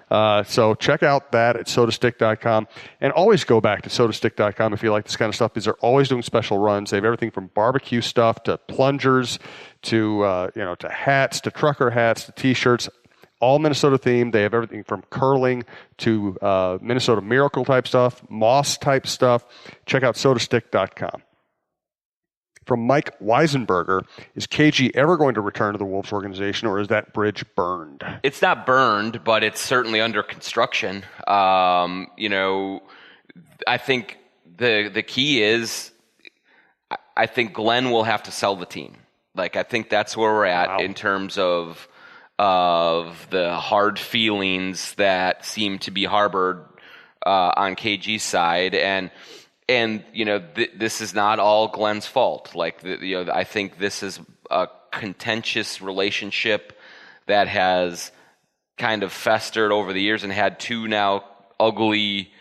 So check out that at sodastick.com. And always go back to sodastick.com if you like this kind of stuff, because they're always doing special runs. They have everything from barbecue stuff to plungers to to hats, to trucker hats, to T-shirts. All Minnesota themed. They have everything from curling to Minnesota Miracle type stuff, moss type stuff. Check out sodastick.com. From Mike Weisenberger, is KG ever going to return to the Wolves organization, or is that bridge burned? It's not burned, but it's certainly under construction. I think the key is, I think Glenn will have to sell the team. Like, I think that's where we're at in terms of the hard feelings that seem to be harbored on KG's side, and this is not all Glenn's fault. Like, I think this is a contentious relationship that has kind of festered over the years and had two now ugly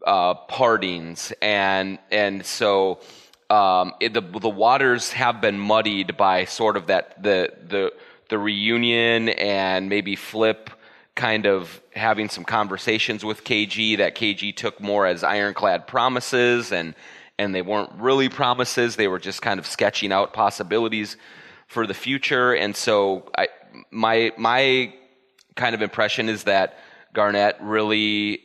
partings, and so the waters have been muddied by sort of that the reunion and maybe Flip kind of having some conversations with KG that KG took more as ironclad promises, and they weren't really promises. They were just kind of sketching out possibilities for the future. And so my kind of impression is that Garnett really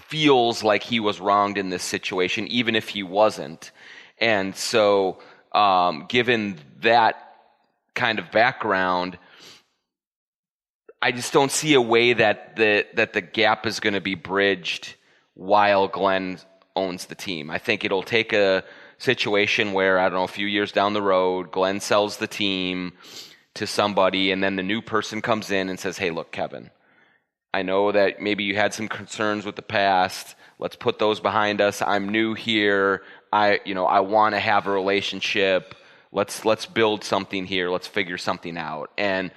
feels like he was wronged in this situation, even if he wasn't. And so given that kind of background, I just don't see a way that the gap is going to be bridged while Glenn owns the team. I think it'll take a situation where, I don't know, a few years down the road, Glenn sells the team to somebody, and then the new person comes in and says, hey, look, Kevin, I know that maybe you had some concerns with the past. Let's put those behind us. I'm new here. I want to have a relationship. Let's build something here. Let's figure something out. And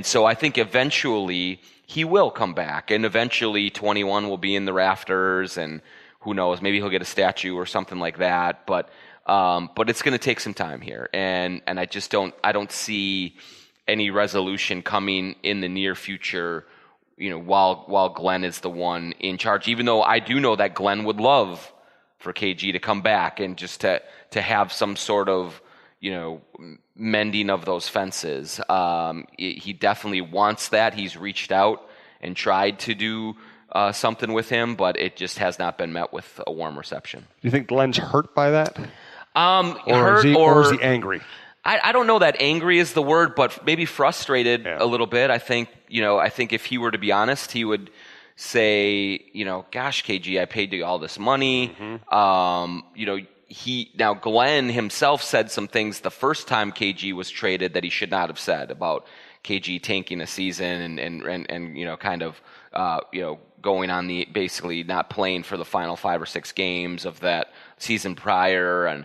so I think eventually he will come back, and eventually 21 will be in the rafters, and who knows, maybe he'll get a statue or something like that. But it's going to take some time here, and I just don't see any resolution coming in the near future. While Glenn is the one in charge, even though I do know that Glenn would love for KG to come back and just to have some sort of mending of those fences. He definitely wants that. He's reached out and tried to do something with him, but it just has not been met with a warm reception. Do you think Glenn's hurt by that? Or is he angry? I don't know that angry is the word, but maybe frustrated a little bit. I think if he were to be honest, he would say, gosh, KG, I paid you all this money. Mm-hmm. Now Glenn himself said some things the first time KG was traded that he should not have said about KG tanking a season and kind of going on the basically not playing for the final 5 or 6 games of that season prior, and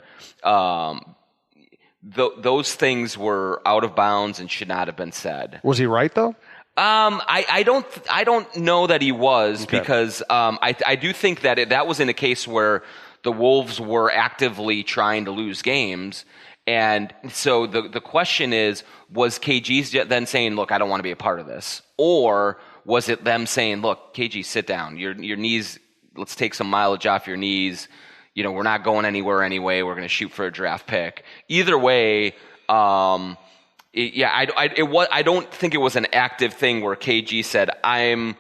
those things were out of bounds and should not have been said. Was he right though? I don't know that he was, because I do think that that was in a case where the Wolves were actively trying to lose games. And so the question is, was KG then saying, look, I don't want to be a part of this? Or was it them saying, look, KG, sit down. Your knees, let's take some mileage off your knees. We're not going anywhere anyway. We're going to shoot for a draft pick. Either way, I don't think it was an active thing where KG said, I'm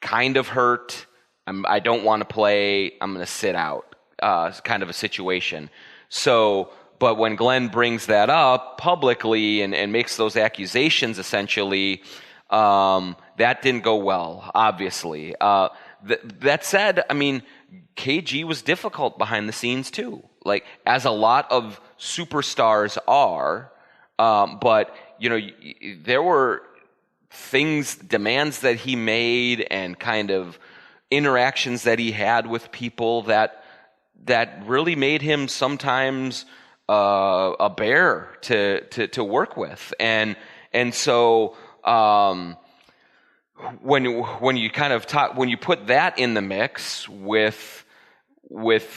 kind of hurt. I don't want to play. I'm going to sit out, kind of a situation. So, but when Glenn brings that up publicly and makes those accusations, essentially, that didn't go well, obviously. That said, I mean, KG was difficult behind the scenes too, like as a lot of superstars are. But there were demands that he made, and kind of interactions that he had with people that really made him sometimes a bear to work with, and so when you kind of when you put that in the mix with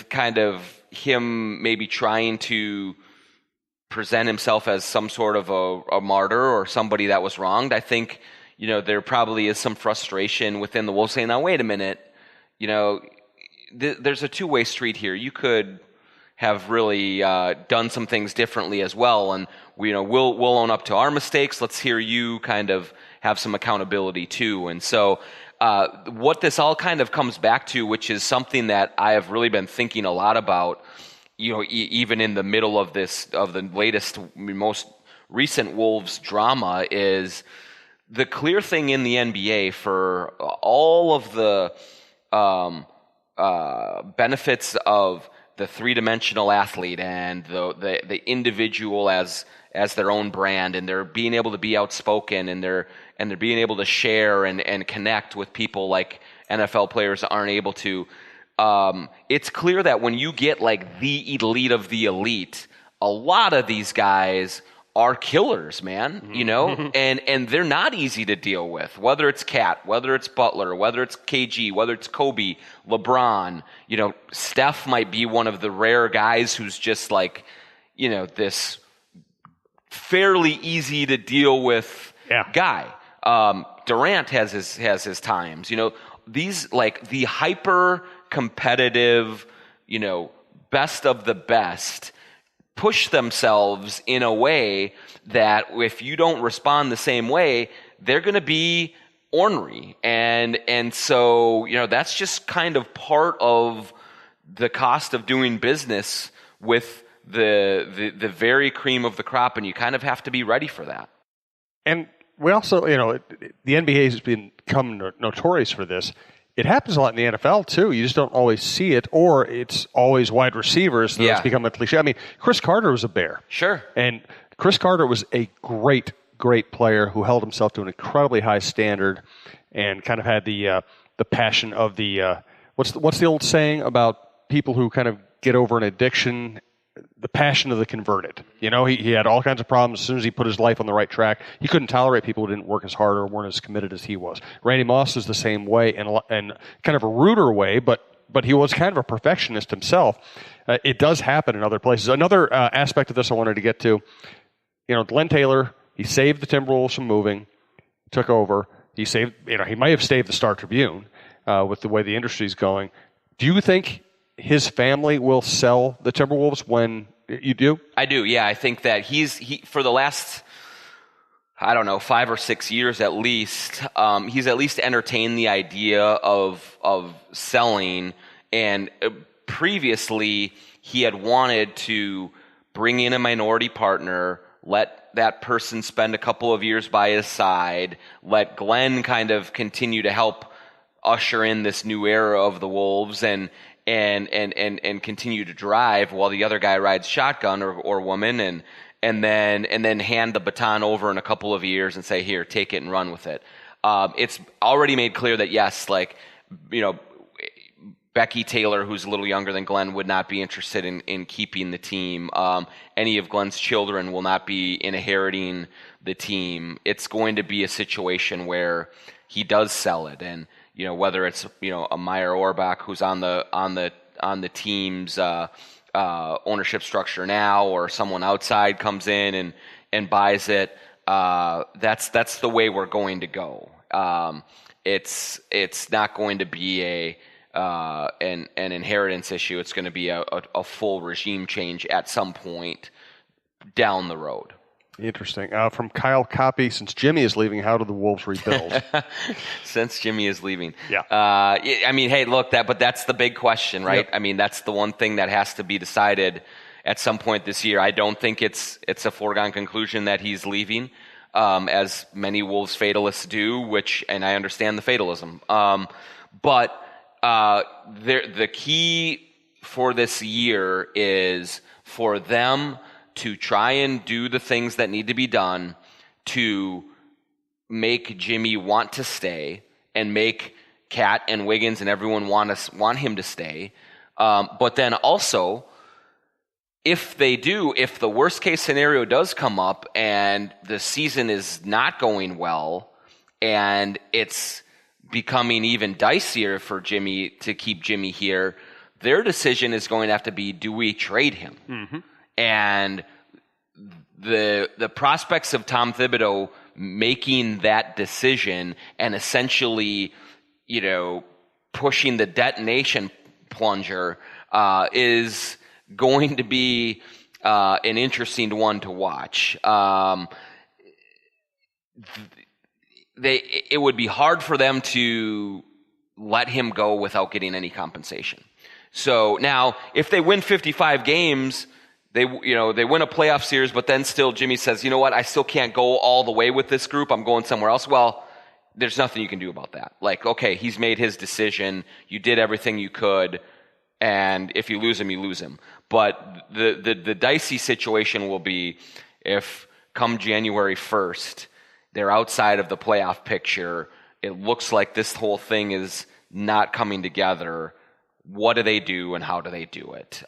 kind of him maybe trying to present himself as some sort of a martyr or somebody that was wronged, I think there probably is some frustration within the Wolves saying, now, wait a minute, there's a two-way street here. You could have really done some things differently as well, and we'll own up to our mistakes. Let's hear you kind of have some accountability too. And so what this all kind of comes back to, which is something that I have really been thinking a lot about, even in the middle of the latest, most recent Wolves drama, is the clear thing in the NBA for all of the benefits of the three-dimensional athlete and the individual as their own brand, and they're being able to be outspoken, and they're being able to share and connect with people like NFL players aren't able to. It's clear that when you get like the elite of the elite, a lot of these guys are killers, man, and they're not easy to deal with, whether it's Cat, whether it's Butler, whether it's KG, whether it's Kobe, LeBron. Steph might be one of the rare guys who's just like, this fairly easy to deal with guy. Durant has his times, these like the hyper competitive, best of the best push themselves in a way that if you don't respond the same way, they're going to be ornery. And so, that's just kind of part of the cost of doing business with the very cream of the crop, and you kind of have to be ready for that. And we also, the NBA has become notorious for this. It happens a lot in the NFL, too. You just don't always see it, or it's always wide receivers, so it's become a cliche. I mean, Chris Carter was a Bear. Sure. And Chris Carter was a great, great player who held himself to an incredibly high standard and kind of had the passion of the what's the old saying about people who kind of get over an addiction? The passion of the converted. He had all kinds of problems. As soon as he put his life on the right track, he couldn't tolerate people who didn't work as hard or weren't as committed as he was. Randy Moss is the same way, and kind of a ruder way, but he was kind of a perfectionist himself. It does happen in other places. Another aspect of this I wanted to get to, Glenn Taylor, he saved the Timberwolves from moving, took over. He saved, he might have saved the Star Tribune with the way the industry's going. Do you think his family will sell the Timberwolves when you do? I do, yeah. I think that he for the last, 5 or 6 years at least, he's at least entertained the idea of selling. And previously, he had wanted to bring in a minority partner, let that person spend a couple of years by his side, let Glenn kind of continue to help usher in this new era of the Wolves, and continue to drive while the other guy rides shotgun or woman, and then hand the baton over in a couple of years and say, here, take it and run with it. It's already made clear that yes, Becky Taylor, who's a little younger than Glenn, would not be interested in keeping the team. Any of Glenn's children will not be inheriting the team. It's going to be a situation where he does sell it, and whether it's a Meyer Orbach who's on the team's ownership structure now, or someone outside comes in and buys it, that's the way we're going to go. It's not going to be an inheritance issue. It's going to be a full regime change at some point down the road. Interesting. From Kyle Copy, since Jimmy is leaving, how do the Wolves rebuild? Since Jimmy is leaving. Yeah. Hey, look, but that's the big question, right? Yep. That's the one thing that has to be decided at some point this year. I don't think it's a foregone conclusion that he's leaving, as many Wolves fatalists do, and I understand the fatalism. But the key for this year is for them to try and do the things that need to be done to make Jimmy want to stay and make Cat and Wiggins and everyone want him to stay. But then also, if the worst case scenario does come up and the season is not going well and it's becoming even dicier for Jimmy to keep Jimmy here, their decision is going to have to be, do we trade him? Mm-hmm. And the prospects of Tom Thibodeau making that decision and essentially, pushing the detonation plunger is going to be an interesting one to watch. It would be hard for them to let him go without getting any compensation. So now, if they win 55 games, they win a playoff series, but then still Jimmy says, you know what, I still can't go all the way with this group. I'm going somewhere else. Well, there's nothing you can do about that. Like, okay, he's made his decision. You did everything you could. And if you lose him, you lose him. But the dicey situation will be if come January 1st, they're outside of the playoff picture. It looks like this whole thing is not coming together. What do they do and how do they do it?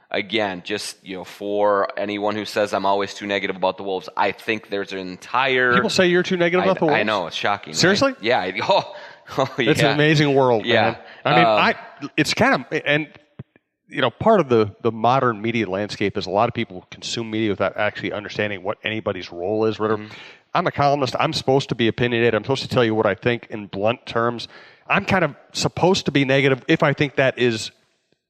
Again, just, for anyone who says I'm always too negative about the Wolves, I think there's an entire... People say you're too negative about the Wolves? I know, it's shocking. Seriously? Right? Yeah. Yeah. It's an amazing world, man. I mean, it's kind of... And, part of the modern media landscape is a lot of people consume media without actually understanding what anybody's role is. Mm-hmm. I'm a columnist. I'm supposed to be opinionated. I'm supposed to tell you what I think in blunt terms. I'm kind of supposed to be negative if I think that is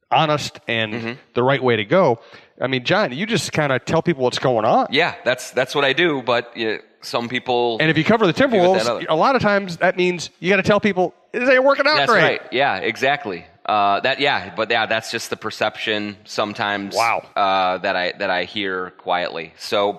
honest and the right way to go. I mean, John, you just kind of tell people what's going on. Yeah, that's what I do, but some people... And if you cover the Timberwolves, a lot of times that means you got to tell people, it ain't working out that's great. That's right, yeah, exactly. That's just the perception sometimes. Wow. That I hear quietly. So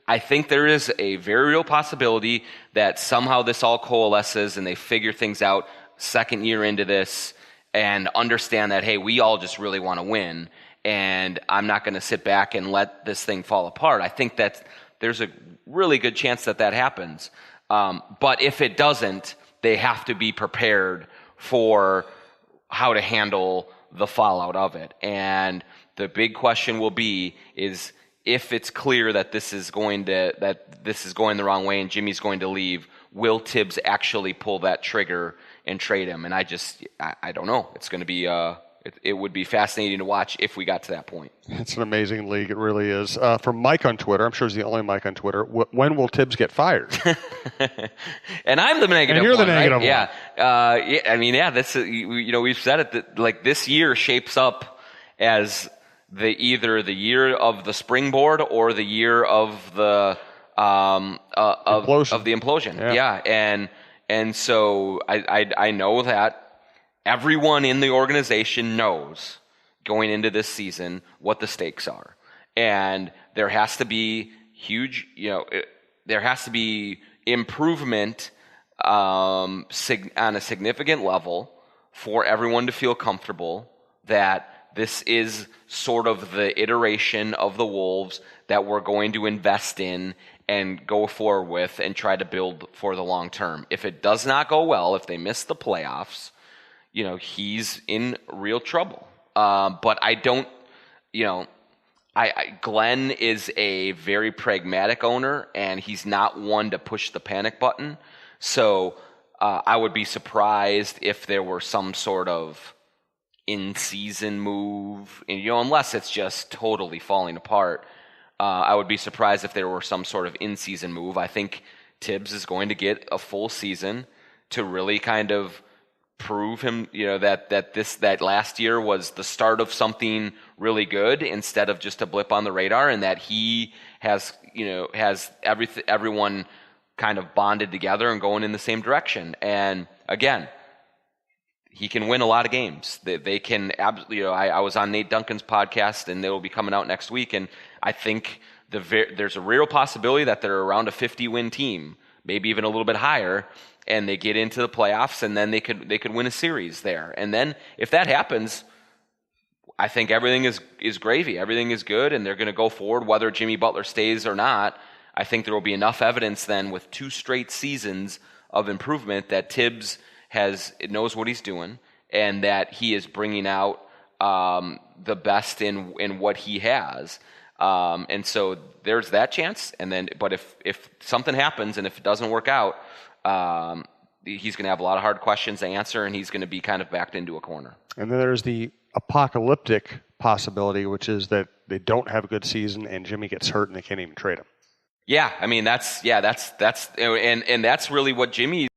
I think there is a very real possibility that somehow this all coalesces and they figure things out second year into this and understand that, hey, we all just really want to win, and I'm not going to sit back and let this thing fall apart. I think that there's a really good chance that happens. But if it doesn't, they have to be prepared for how to handle the fallout of it. And the big question will be is if it's clear that this is going the wrong way and Jimmy's going to leave, will Tibbs actually pull that trigger and trade him? And I don't know. It's going to be it would be fascinating to watch if we got to that point. It's an amazing league. It really is. From Mike on Twitter, I'm sure he's the only Mike on Twitter. When will Tibbs get fired? And I'm the negative. And you're one, the negative right? one. I mean, this we've said it that like this year shapes up as either the year of the springboard or the year of the implosion. Yeah. And so I know that everyone in the organization knows going into this season what the stakes are. And there has to be there has to be improvement on a significant level for everyone to feel comfortable that this is sort of the iteration of the Wolves that we're going to invest in and go forward with and try to build for the long term. If it does not go well, if they miss the playoffs, he's in real trouble. But I don't, Glenn is a very pragmatic owner, and he's not one to push the panic button. So I would be surprised if there were some sort of in-season move, unless it's just totally falling apart. I would be surprised if there were some sort of in-season move. I think Tibbs is going to get a full season to really kind of prove him, that last year was the start of something really good instead of just a blip on the radar, and that he has everyone kind of bonded together and going in the same direction. And again, he can win a lot of games. They can absolutely. I was on Nate Duncan's podcast, and they will be coming out next week. And I think there's a real possibility that they're around a 50-win team, maybe even a little bit higher, and they get into the playoffs, and then they could win a series there. And then if that happens, I think everything is gravy. Everything is good, and they're going to go forward whether Jimmy Butler stays or not. I think there will be enough evidence then with 2 straight seasons of improvement that Tibbs knows what he's doing, and that he is bringing out the best in what he has. And so there's that chance. And then, but if something happens and if it doesn't work out, he's going to have a lot of hard questions to answer, and he's going to be kind of backed into a corner. And then there's the apocalyptic possibility, which is that they don't have a good season and Jimmy gets hurt and they can't even trade him. Yeah, I mean that's and that's really what Jimmy